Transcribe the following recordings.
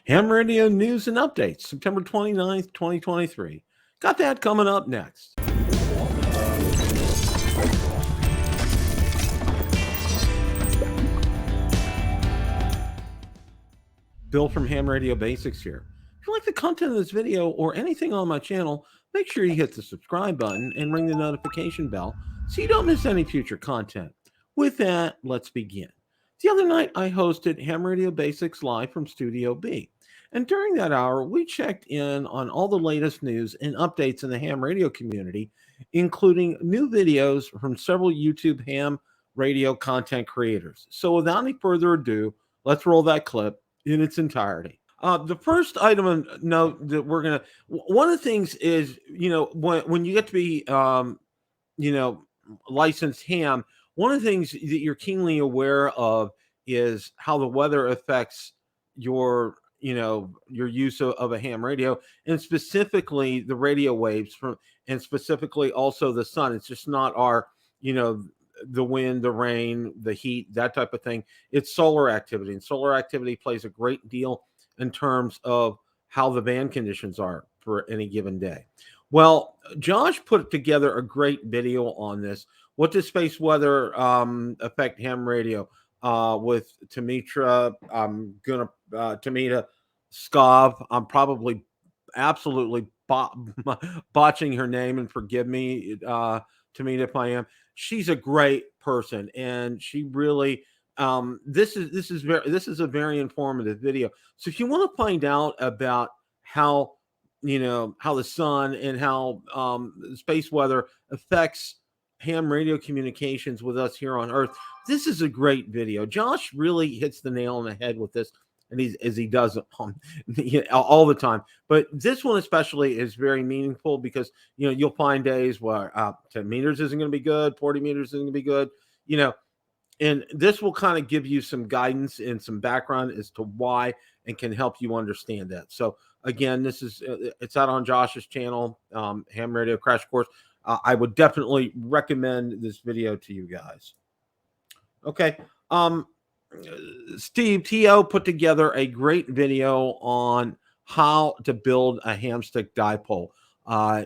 Ham Radio news and updates, September 29th, 2023. Got that coming up next. Bill from Ham Radio Basics here. If you like the content of this video or anything on my channel, make sure you hit the subscribe button and ring the notification bell so you don't miss any future content. With that, let's begin. The other night, I hosted Ham Radio Basics live from Studio B. And during that hour, we checked in on all the latest news and updates in the ham radio community, including new videos from several YouTube ham radio content creators. So without any further ado, let's roll that clip in its entirety. The first item of note that we're going to, one of the things is, when you get to be, licensed ham, one of the things that you're keenly aware of is how the weather affects your use of a ham radio, and specifically the radio waves and specifically also the sun. It's just not our, the wind, the rain, the heat, that type of thing. It's solar activity, and solar activity plays a great deal in terms of how the band conditions are for any given day. Well, Josh put together a great video on this. What does space weather affect ham radio? With Tamitra, Tamita Skov. I'm probably absolutely botching her name, and forgive me, Tamita, if I am. She's a great person, and she really this is a very informative video. So if you want to find out about how how the sun and how space weather affects ham radio communications with us here on Earth, this is a great video. Josh really hits the nail on the head with this, and as he does all the time. But this one especially is very meaningful because you'll find days where 10 meters isn't going to be good, 40 meters isn't going to be good, and this will kind of give you some guidance and some background as to why, and can help you understand that. So again, this is it's out on Josh's channel, Ham Radio Crash Course. I would definitely recommend this video to you guys. Okay. Steve T.O. put together a great video on how to build a hamstick dipole.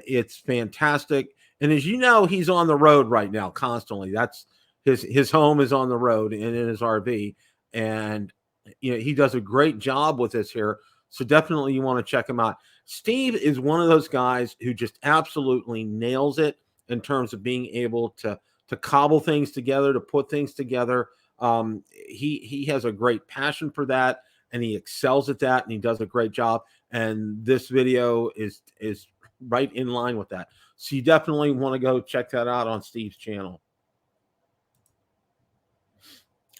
It's fantastic. And as you know, he's on the road right now constantly. That's his home is on the road and in his RV. And he does a great job with this here. So definitely you want to check him out. Steve is one of those guys who just absolutely nails it in terms of being able to cobble things together, to put things together. He has a great passion for that, and he excels at that, and he does a great job. And this video is right in line with that. So you definitely want to go check that out on Steve's channel.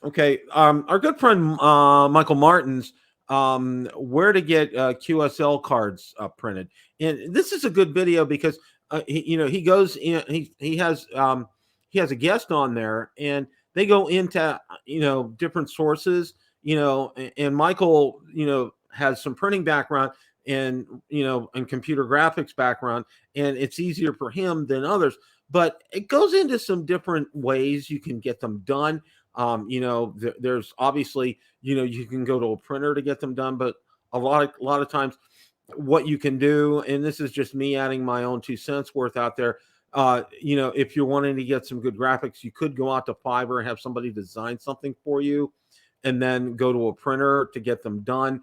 Okay, our good friend Michael Martins, where to get QSL cards printed, and this is a good video because he goes in, he has a guest on there, and they go into different sources, and Michael has some printing background and and computer graphics background, and it's easier for him than others, but it goes into some different ways you can get them done. There's obviously you can go to a printer to get them done, but a lot of times what you can do, and this is just me adding my own 2 cents worth out there, if you're wanting to get some good graphics, you could go out to Fiverr and have somebody design something for you and then go to a printer to get them done.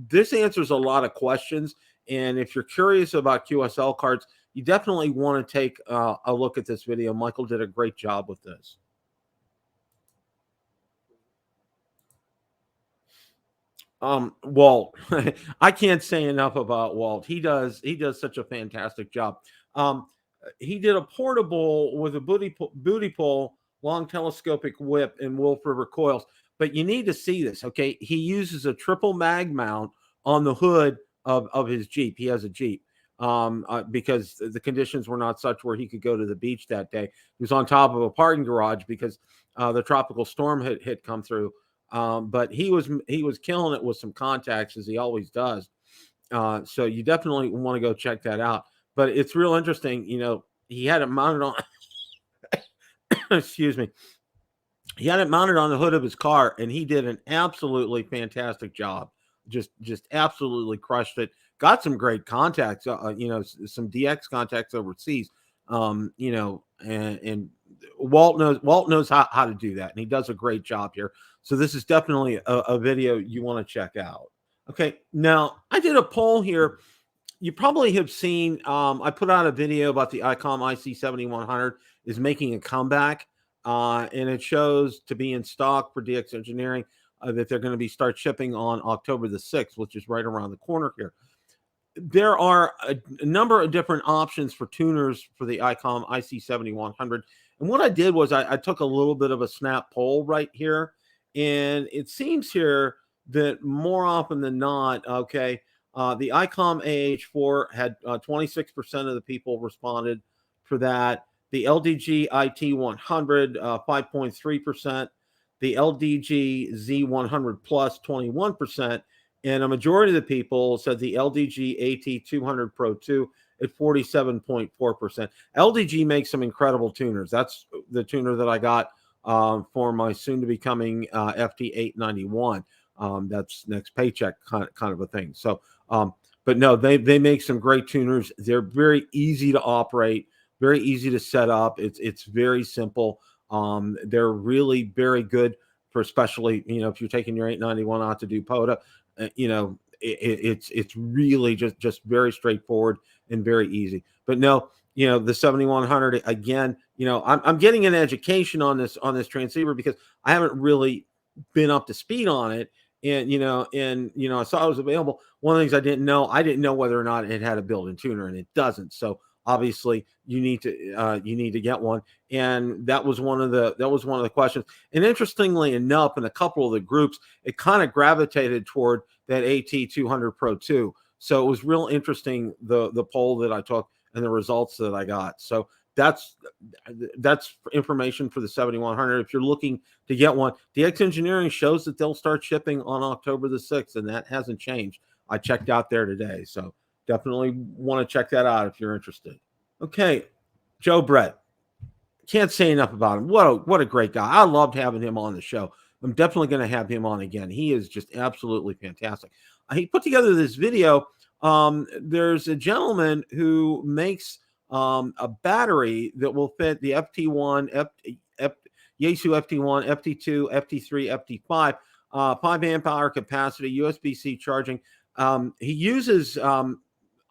This answers a lot of questions, and if you're curious about QSL cards, you definitely want to take a look at this video. Michael did a great job with this. Walt, I can't say enough about Walt. He does such a fantastic job. He did a portable with a booty pole, long telescopic whip, and Wolf River coils. But you need to see this, okay? He uses a triple mag mount on the hood of his Jeep. He has a Jeep because the conditions were not such where he could go to the beach that day. He was on top of a parking garage because the tropical storm had come through. But he was killing it with some contacts, as he always does. So you definitely want to go check that out. But it's real interesting. He had it mounted on, excuse me. He had it mounted on the hood of his car, and he did an absolutely fantastic job just absolutely crushed it. Got some great contacts, some DX contacts overseas. And Walt knows how to do that, and he does a great job here. So this is definitely a video you want to check out. Okay, now I did a poll here. You probably have seen, I put out a video about the ICOM IC7100 is making a comeback, and it shows to be in stock for DX Engineering, that they're going to be start shipping on October the 6th, which is right around the corner here. There are a number of different options for tuners for the ICOM IC7100. And what I did was I took a little bit of a snap poll right here. And it seems here that more often than not, okay, the ICOM AH4 had 26% of the people responded for that. The LDG IT100, 5.3%. The LDG Z100 Plus, 21%. And a majority of the people said the LDG AT200 Pro 2 at 47.4%. LDG makes some incredible tuners. That's the tuner that I got for my soon-to-be-coming FT891. That's next paycheck kind of a thing. So, but no, they make some great tuners. They're very easy to operate, very easy to set up. It's very simple. They're really very good for, especially, if you're taking your 891 out to do POTA. It's really just very straightforward and very easy. But no, the 7100 again, I'm getting an education on this transceiver because I haven't really been up to speed on it. And I saw it was available. One of the things I didn't know whether or not it had a built-in tuner, and it doesn't. So obviously you need to get one. And that was one of the questions. And interestingly enough, in a couple of the groups, it kind of gravitated toward that AT200 Pro 2. So it was real interesting, the poll that I took and the results that I got. So that's information for the 7100. If you're looking to get one, DX Engineering shows that they'll start shipping on October the 6th, and that hasn't changed. I checked out there today. So definitely want to check that out if you're interested. Okay, Joe Brett. Can't say enough about him. What a great guy. I loved having him on the show. I'm definitely going to have him on again. He is just absolutely fantastic. He put together this video. There's a gentleman who makes a battery that will fit the FT1, Yaesu FT1, FT2, FT3, FT5, 5 amp hour capacity, USB-C charging. He uses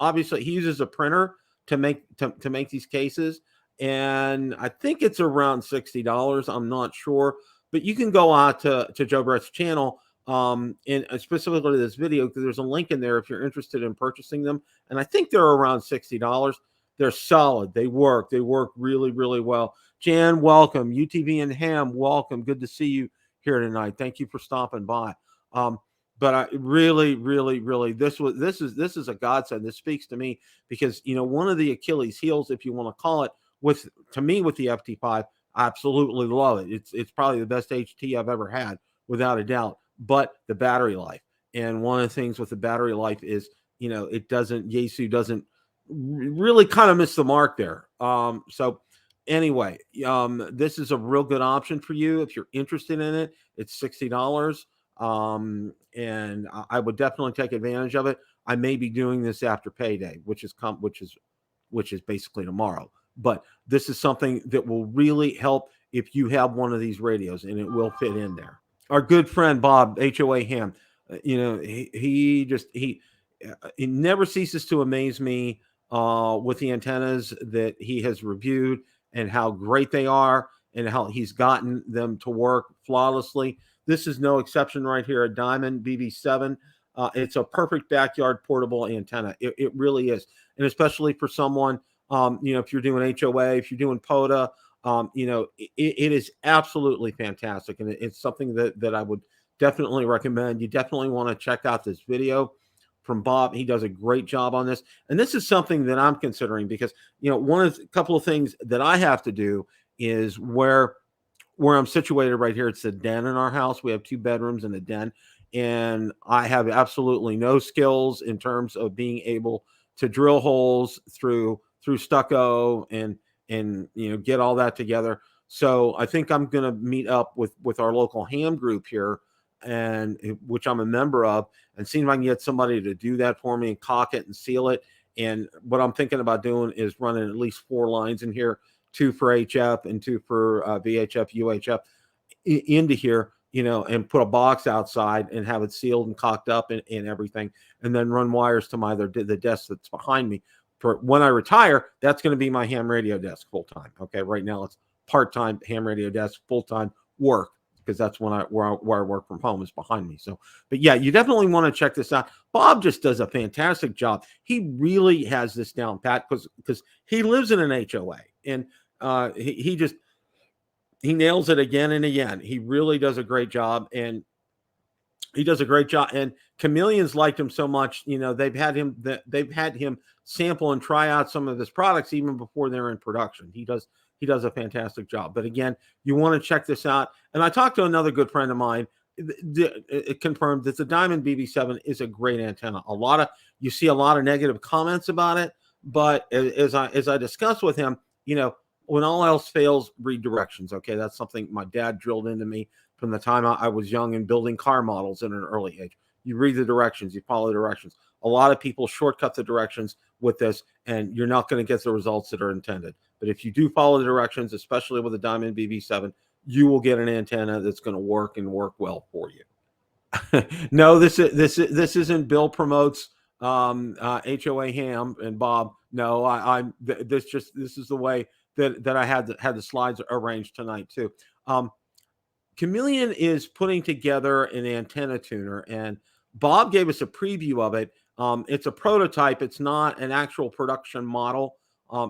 obviously he uses a printer to make these cases, and I think it's around $60. I'm not sure, but you can go out to Joe Brett's channel, and specifically this video, because there's a link in there if you're interested in purchasing them. And I think they're around $60. They're solid. They work really, really well. Jan, welcome. UTV and Ham, welcome. Good to see you here tonight. Thank you for stopping by. But I really, really, really, this is a godsend. This speaks to me because, one of the Achilles heels, if you want to call it, with the FT5, I absolutely love it. It's probably the best HT I've ever had, without a doubt. But the battery life, and one of the things with the battery life is, Yaesu doesn't really kind of miss the mark there. So anyway, this is a real good option for you if you're interested in it. It's $60. And I would definitely take advantage of it. I may be doing this after payday, which is basically tomorrow. But this is something that will really help if you have one of these radios, and it will fit in there. Our good friend Bob, HOA Ham, he never ceases to amaze me with the antennas that he has reviewed and how great they are and how he's gotten them to work flawlessly. This is no exception right here, a Diamond BB7. It's a perfect backyard portable antenna. It really is. And especially for someone, if you're doing HOA, if you're doing POTA, it is absolutely fantastic. And it's something that I would definitely recommend. You definitely want to check out this video from Bob. He does a great job on this. And this is something that I'm considering because, a couple of things that I have to do is where I'm situated right here. It's a den in our house. We have 2 bedrooms and a den. And I have absolutely no skills in terms of being able to drill holes through stucco and get all that together. So I think I'm going to meet up with our local ham group here and which I'm a member of, and seeing if I can get somebody to do that for me and caulk it and seal it. And what I'm thinking about doing is running at least 4 lines in here, 2 for HF and 2 for VHF, UHF into here, and put a box outside and have it sealed and caulked up and everything, and then run wires to the desk that's behind me. For when I retire, that's going to be my ham radio desk full time. Okay, right now it's part-time ham radio desk, full-time work, because that's where I work from home is behind me. So, but yeah, you definitely want to check this out. Bob just does a fantastic job. He really has this down pat because he lives in an HOA, and he nails it again and again. He really does a great job, and And Chameleon's liked him so much, they've had him sample and try out some of his products even before they're in production. He does a fantastic job. But again, you want to check this out. And I talked to another good friend of mine. It confirmed that the Diamond BB7 is a great antenna. You see a lot of negative comments about it, but as I discussed with him, when all else fails, read directions. Okay, that's something my dad drilled into me from the time I was young and building car models in an early age. You read the directions, you follow the directions. A lot of people shortcut the directions with this, and you're not going to get the results that are intended. But if you do follow the directions, especially with the Diamond BB7, you will get an antenna that's going to work and work well for you. No, this isn't Bill promotes HOA Ham and Bob. No, this is the way that I had the slides arranged tonight too. Chameleon is putting together an antenna tuner, and Bob gave us a preview of it. It's a prototype. It's not an actual production model.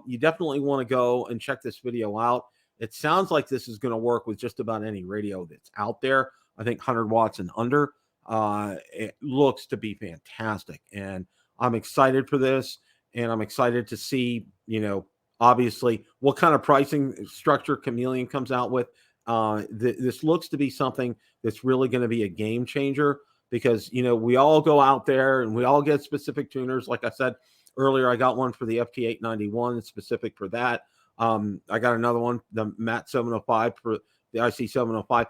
You definitely want to go and check this video out. It sounds like this is going to work with just about any radio that's out there. I think 100 watts and under. It looks to be fantastic, and I'm excited for this, and I'm excited to see, obviously what kind of pricing structure Chameleon comes out with. This looks to be something that's really going to be a game changer, because we all go out there and we all get specific tuners. Like I said earlier, I got one for the FT891 specific for that. I got another one, the MAT 705 for the IC 705.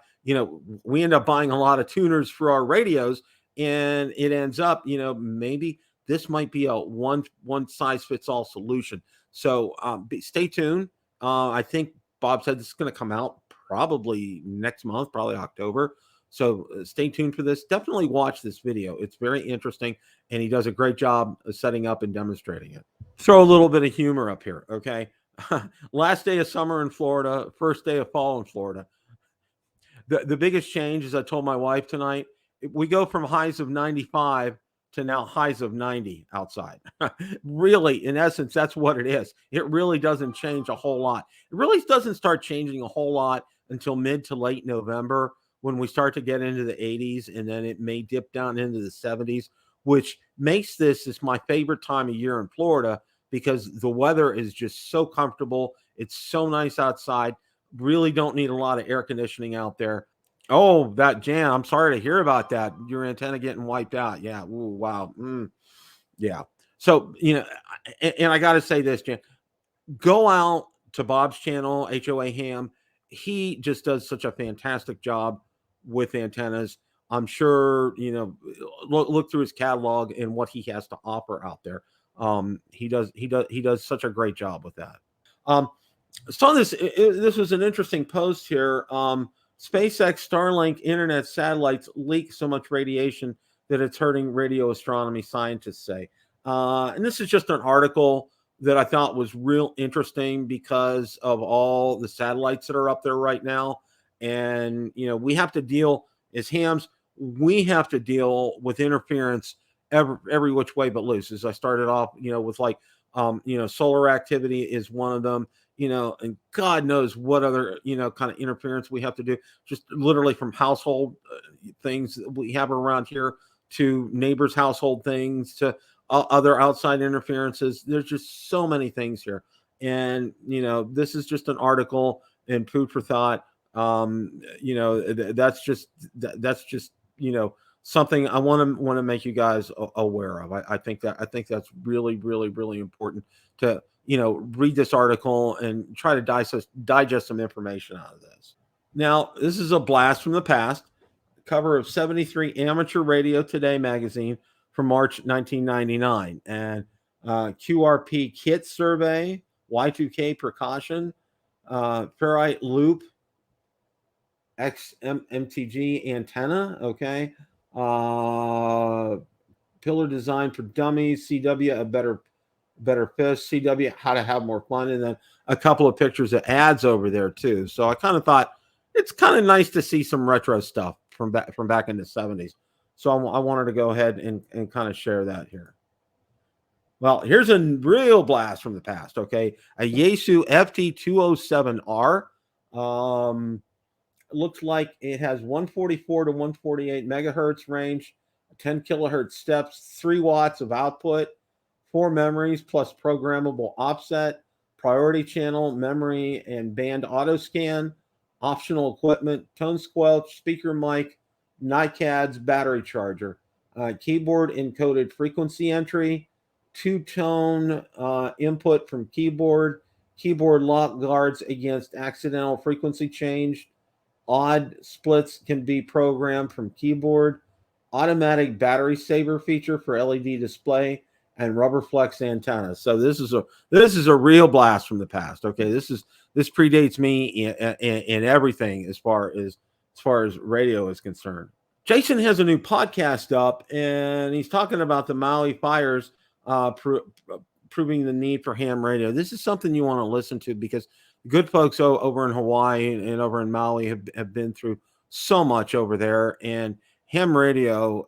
We end up buying a lot of tuners for our radios, and it ends up, maybe this might be a one size fits all solution. So stay tuned. I think Bob said this is going to come out probably next month, probably October. So stay tuned for this. Definitely watch this video. It's very interesting, and he does a great job of setting up and demonstrating it. Throw a little bit of humor up here, okay? Last day of summer in Florida, first day of fall in Florida. The biggest change, as I told my wife tonight, we go from highs of 95 to now highs of 90 outside. Really, in essence, that's what it is. It really doesn't change a whole lot. It really doesn't start changing a whole lot until mid to late November, when we start to get into the 80s, and then it may dip down into the 70s, which makes this my favorite time of year in Florida, because the weather is just so comfortable. It's so nice outside. Really don't need a lot of air conditioning out there. Oh, that Jan, I'm sorry to hear about that. Your antenna getting wiped out. Yeah. Ooh, wow. Yeah. So, and I got to say this, Jan, go out to Bob's channel, HOA Ham. He just does such a fantastic job with antennas. I'm sure, look through his catalog and what he has to offer out there. He does such a great job with that. So this was an interesting post here. SpaceX Starlink internet satellites leak so much radiation that it's hurting radio astronomy, scientists say. And this is just an article that I thought was real interesting because of all the satellites that are up there right now. And, we have to deal as hams, we have to deal with interference every which way but loose. As I started off, with solar activity is one of them. And God knows what other, kind of interference we have to do, just literally from household things that we have around here to neighbors' household things to other outside interferences. There's just so many things here. And, this is just an article and food for thought. That's just, something I want to make you guys aware of. I think that's really, really, really important to, read this article and try to digest some information out of this. Now, this is a blast from the past. cover of 73 Amateur Radio Today magazine from March 1999, and QRP kit survey, Y2K precaution, ferrite loop, XMTG antenna, okay, pillar design for dummies, CW a better fish, CW how to have more fun, and then a couple of pictures of ads over there too. So I kind of thought it's kind of nice to see some retro stuff from back in the 70s. So I wanted to go ahead and kind of share that here. Well, here's a real blast from the past. Okay, a Yaesu FT207R. Looks like it has 144 to 148 megahertz range, 10 kilohertz steps, 3 watts of output, 4 memories plus programmable offset, priority channel, memory, and band auto scan, optional equipment, tone squelch, speaker mic, NiCads, battery charger, keyboard encoded frequency entry, two-tone input from keyboard, keyboard lock guards against accidental frequency change, odd splits can be programmed from keyboard, automatic battery saver feature for LED display, and rubber flex antenna. So this is a real blast from the past. Okay, this predates me in everything as far as radio is concerned. Jason has a new podcast up, and he's talking about the Maui fires, proving the need for ham radio. This is something you want to listen to because the good folks over in Hawaii and over in Maui have been through so much over there, and ham radio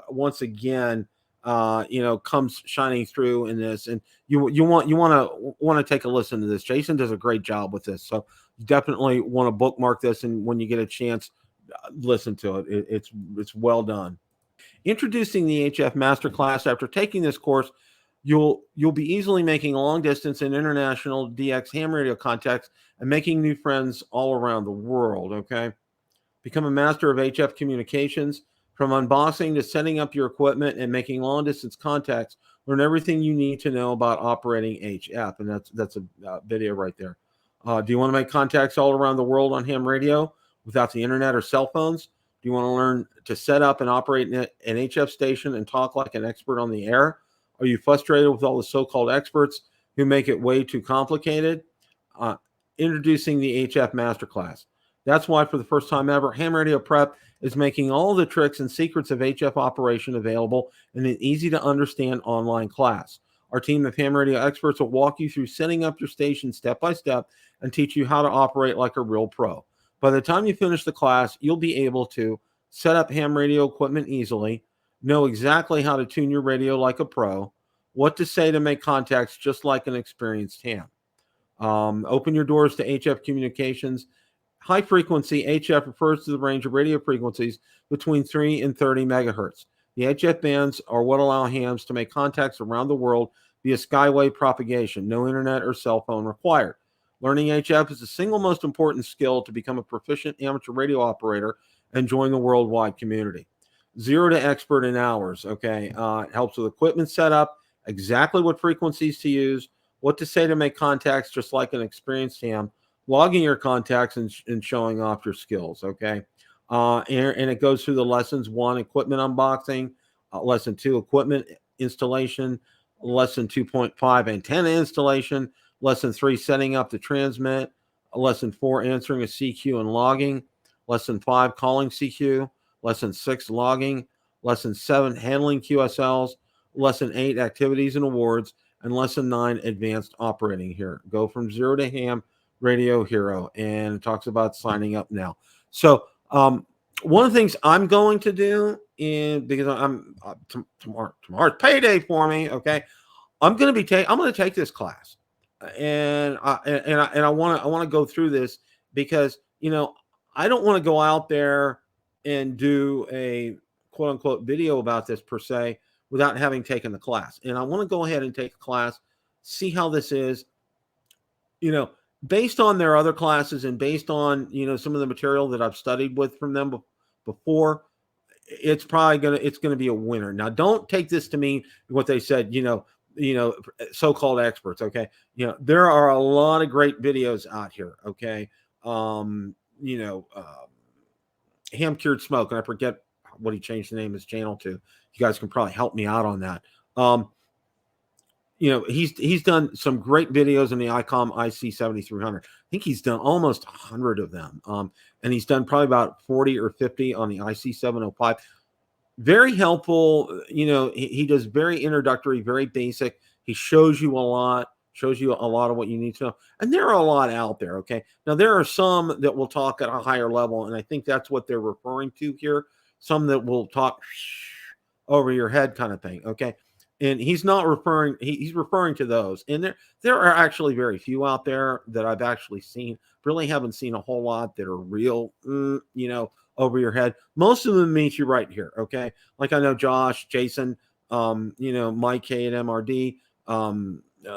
once again comes shining through in this, and you want to take a listen to this. Jason does a great job with this, so you definitely want to bookmark this, and when you get a chance, listen to it. It's well done. Introducing the HF Masterclass. After taking this course, you'll be easily making long distance and international DX ham radio contacts and making new friends all around the world. Okay, become a master of HF communications. From unboxing to setting up your equipment and making long distance contacts, learn everything you need to know about operating HF. And that's a video right there. Do you want to make contacts all around the world on ham radio without the internet or cell phones? Do you want to learn to set up and operate an HF station and talk like an expert on the air? Are you frustrated with all the so-called experts who make it way too complicated? Introducing the HF Masterclass. That's why, for the first time ever, Ham Radio Prep is making all the tricks and secrets of HF operation available in an easy-to-understand online class. Our team of ham radio experts will walk you through setting up your station step by step and teach you how to operate like a real pro. By the time you finish the class, you'll be able to set up ham radio equipment easily, know exactly how to tune your radio like a pro, what to say to make contacts just like an experienced ham. Open your doors to HF communications. High frequency HF refers to the range of radio frequencies between 3 and 30 megahertz. The HF bands are what allow hams to make contacts around the world via skywave propagation. No internet or cell phone required. Learning HF is the single most important skill to become a proficient amateur radio operator and join the worldwide community. 0 to expert in hours. Okay, it helps with equipment setup, exactly what frequencies to use, what to say to make contacts just like an experienced ham, logging your contacts and showing off your skills. Okay, and it goes through the lessons: 1, equipment unboxing; lesson 2, equipment installation; lesson 2.5, antenna installation; lesson 3, setting up the transmit; lesson 4, answering a CQ and logging; lesson 5, calling CQ; lesson 6, logging; lesson 7, handling QSLs; lesson 8, activities and awards; and lesson 9, advanced operating. Here, go from 0 to ham radio hero, and it talks about signing up now. So one of the things I'm going to do because I'm tomorrow's payday for me. Okay, I'm going to take this class, and I want to go through this because I don't want to go out there and do a quote unquote video about this per se without having taken the class. And I want to go ahead and take the class, see how this is, based on their other classes and based on, some of the material that I've studied with from them before. It's going to be a winner. Now, don't take this to mean what they said, so-called experts. Okay. There are a lot of great videos out here. Okay. Ham Cured Smoke, and I forget what he changed the name of his channel to. You guys can probably help me out on that. You know, he's done some great videos in the ICOM IC7300. I think he's done almost 100 of them. And he's done probably about 40 or 50 on the IC705. Very helpful. You know, he does very introductory, very basic. He shows you a lot of what you need to know. And there are a lot out there, okay? Now, there are some that will talk at a higher level, and I think that's what they're referring to here. Some that will talk over your head kind of thing, okay? And he's not referring, he's referring to those. And there are actually very few out there that I've actually seen. Really haven't seen a whole lot that are real, you know, over your head. Most of them meet you right here, okay? Like I know Josh, Jason, you know, Mike K at MRD,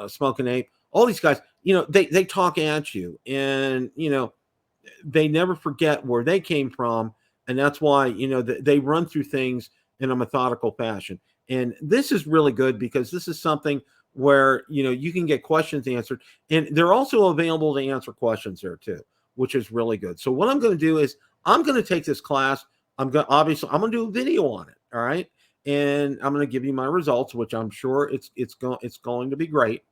Smoking Ape, all these guys, you know, they talk at you, and, you know, they never forget where they came from. And that's why, you know, they run through things in a methodical fashion. And this is really good because this is something where, you know, you can get questions answered, and they're also available to answer questions there too, which is really good. So what I'm going to do is I'm going to take this class. I'm going to do a video on it. All right. And I'm going to give you my results, which I'm sure it's going to be great.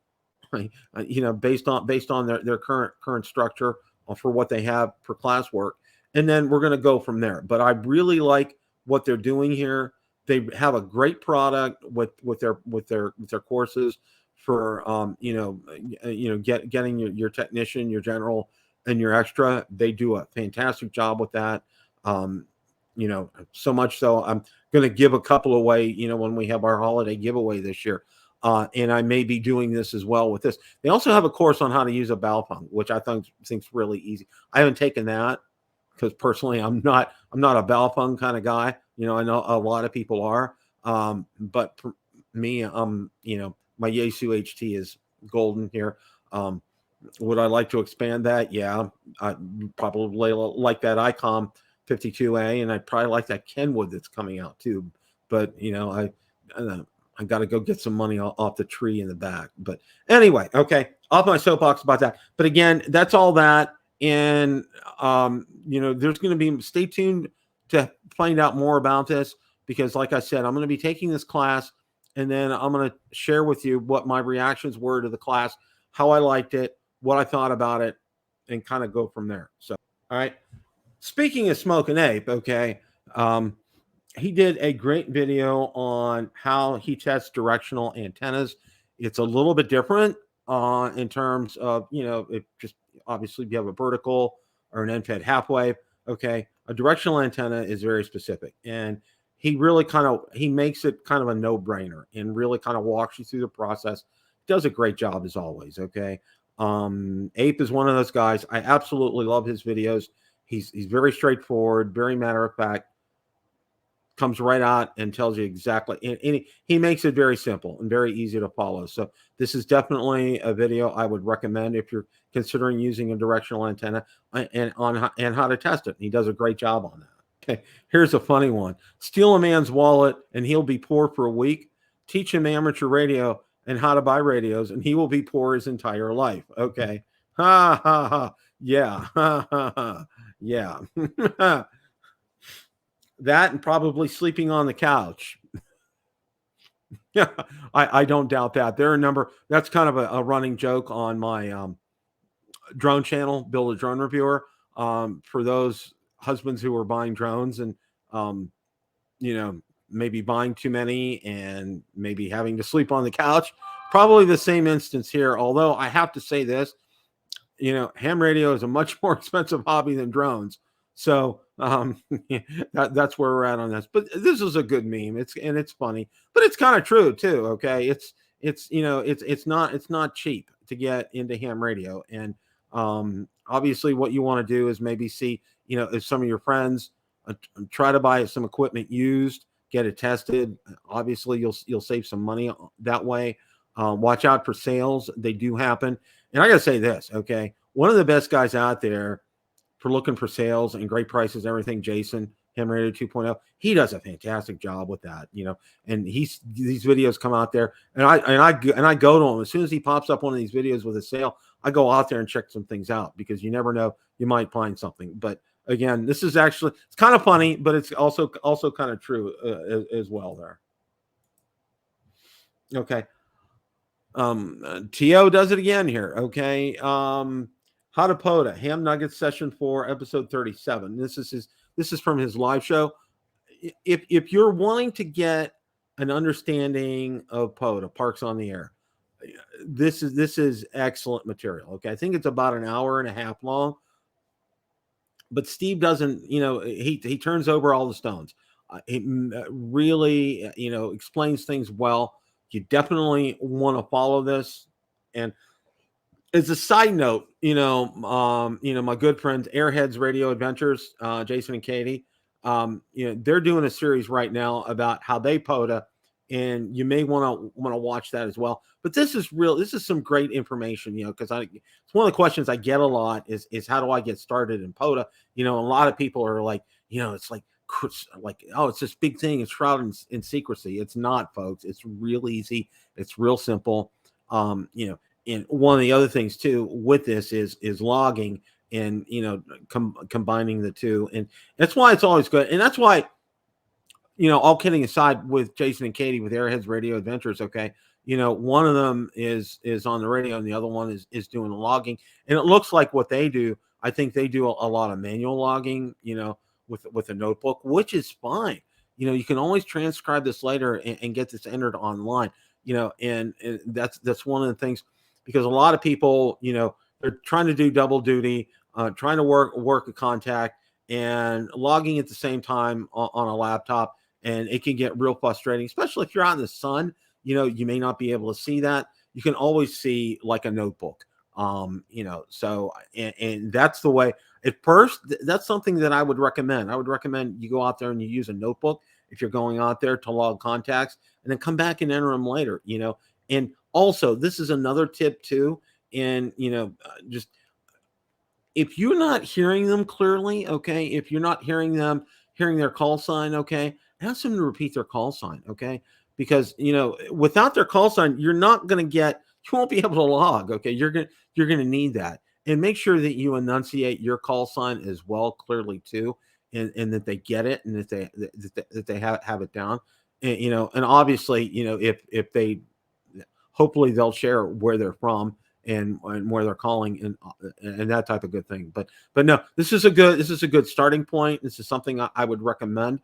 You know, based on their current structure for what they have for classwork. And then we're going to go from there. But I really like what they're doing here. They have a great product with their courses for getting your technician, your general, and your extra. They do a fantastic job with that. You know, so much so I'm going to give a couple away, you know, when we have our holiday giveaway this year. And I may be doing this as well with this. They also have a course on how to use a Balpung, which I think's really easy. I haven't taken that because personally I'm not a Balpung kind of guy. You know, I know a lot of people are. But for me, you know, my Yaesu HT is golden here. Would I like to expand that? Yeah, I probably like that ICOM 52A, and I'd probably like that Kenwood that's coming out too. But, you know, I got to go get some money off the tree in the back. But anyway, okay, off my soapbox about that. But again, that's all that. And, you know, there's going to be, stay tuned to find out more about this, because like I said, I'm going to be taking this class, and then I'm going to share with you what my reactions were to the class, how I liked it, what I thought about it, and kind of go from there. So, all right. Speaking of Smoking Ape, okay, he did a great video on how he tests directional antennas. It's a little bit different in terms of, you know, it just obviously if you have a vertical or an end-fed half wave, okay, a directional antenna is very specific. And he really he makes it kind of a no-brainer and really kind of walks you through the process. Does a great job as always, okay? Ape is one of those guys. I absolutely love his videos. He's very straightforward, very matter of fact, comes right out and tells you exactly, and he makes it very simple and very easy to follow. So this is definitely a video I would recommend if you're considering using a directional antenna, and how to test it. And he does a great job on that. Okay, here's a funny one. Steal a man's wallet and he'll be poor for a week. Teach him amateur radio and how to buy radios, and he will be poor his entire life. Okay. Ha ha ha. Yeah. Ha ha ha. Yeah. That and probably sleeping on the couch. Yeah, I don't doubt that. There are a number, that's kind of a running joke on my drone channel, Build a Drone Reviewer. For those husbands who are buying drones and, you know, maybe buying too many and maybe having to sleep on the couch. Probably the same instance here. Although I have to say this, you know, ham radio is a much more expensive hobby than drones. So that's where we're at on this. But this is a good meme. It's funny, but it's kind of true too. Okay, it's you know, it's not cheap to get into ham radio, and obviously what you want to do is maybe see, you know, if some of your friends try to buy some equipment used, get it tested. Obviously you'll save some money that way. Watch out for sales. They do happen. And I got to say this, okay? One of the best guys out there for looking for sales and great prices and everything, Jason, Ham Radio 2.0, he does a fantastic job with that, you know. And these videos come out there, and I go to him as soon as he pops up one of these videos with a sale. I go out there and check some things out, because you never know, you might find something. But again, this is actually, it's kind of funny, but it's also kind of true as well there. Okay. TO does it again here. Okay. How to POTA, Ham Nuggets Session 4, Episode 37. This is from his live show. If you're wanting to get an understanding of POTA, Parks on the Air, this is excellent material. Okay. I think it's about an hour and a half long, but Steve doesn't, he turns over all the stones. He really, explains things well. You definitely want to follow this. And as a side note, my good friends, Airheads Radio Adventures, Jason and Katie, they're doing a series right now about how they POTA, and you may want to watch that as well. But this is some great information, because it's one of the questions I get a lot is how do I get started in POTA? A lot of people are like, it's like, oh, it's this big thing. It's shrouded in secrecy. It's not, folks. It's real easy. It's real simple. And one of the other things too with this is logging and combining the two, and that's why it's always good. And that's why, all kidding aside, with Jason and Katie with Airheads Radio Adventures, okay, one of them is on the radio and the other one is doing the logging, and it looks like what they do. I think they do a lot of manual logging, with a notebook, which is fine. You can always transcribe this later and get this entered online. And that's one of the things, because a lot of people, they're trying to do double duty, trying to work a contact and logging at the same time on a laptop. And it can get real frustrating, especially if you're out in the sun. You may not be able to see that. You can always see like a notebook. So, and that's the way at first, that's something that I would recommend. I would recommend you go out there and you use a notebook if you're going out there to log contacts, and then come back and enter them later, and also, this is another tip too. And, just if you're not hearing them clearly, okay, if you're not hearing their call sign, okay, ask them to repeat their call sign, okay, because, without their call sign, you won't be able to log, okay, you're going to need that. And make sure that you enunciate your call sign as well clearly too, and that they get it, and that they have it down. And, and obviously, if they, hopefully they'll share where they're from and where they're calling and that type of good thing. But no, this is a good starting point. This is something I would recommend.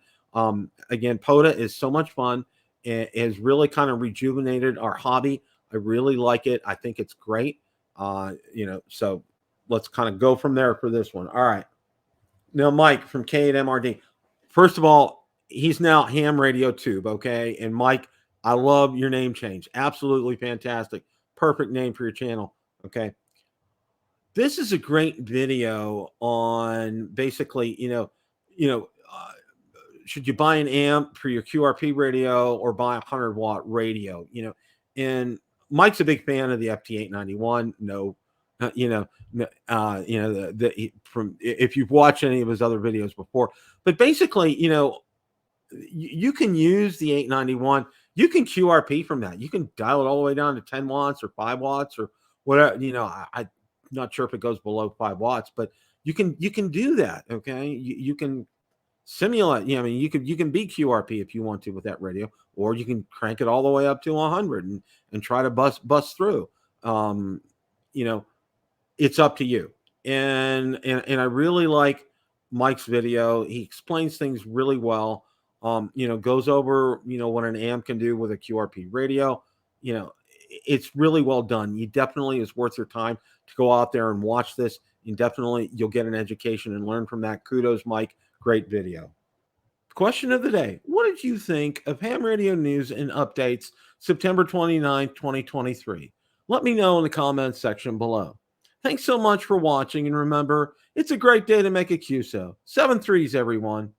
Again, POTA is so much fun. It has really kind of rejuvenated our hobby. I really like it. I think it's great. So let's kind of go from there for this one. All right. Now, Mike from K8MRD. First of all, he's now Ham Radio Tube, okay? And Mike, I love your name change. Absolutely fantastic. Perfect name for your channel, okay? This is a great video on basically, should you buy an amp for your QRP radio or buy a 100-watt radio? And Mike's a big fan of the FT891. No, from if you've watched any of his other videos before, but basically, you can use the 891. You can QRP from that. You can dial it all the way down to 10 watts or 5 watts or whatever. I'm not sure if it goes below 5 watts, but you can do that. Okay, you can simulate. You can be QRP if you want to with that radio, or you can crank it all the way up to 100 and try to bust through. It's up to you. And I really like Mike's video. He explains things really well. Goes over, what an amp can do with a QRP radio. It's really well done. You definitely is worth your time to go out there and watch this. You'll get an education and learn from that. Kudos, Mike. Great video. Question of the day. What did you think of Ham Radio News and Updates, September 29th, 2023? Let me know in the comments section below. Thanks so much for watching, and remember, it's a great day to make a QSO. 7 3s, everyone.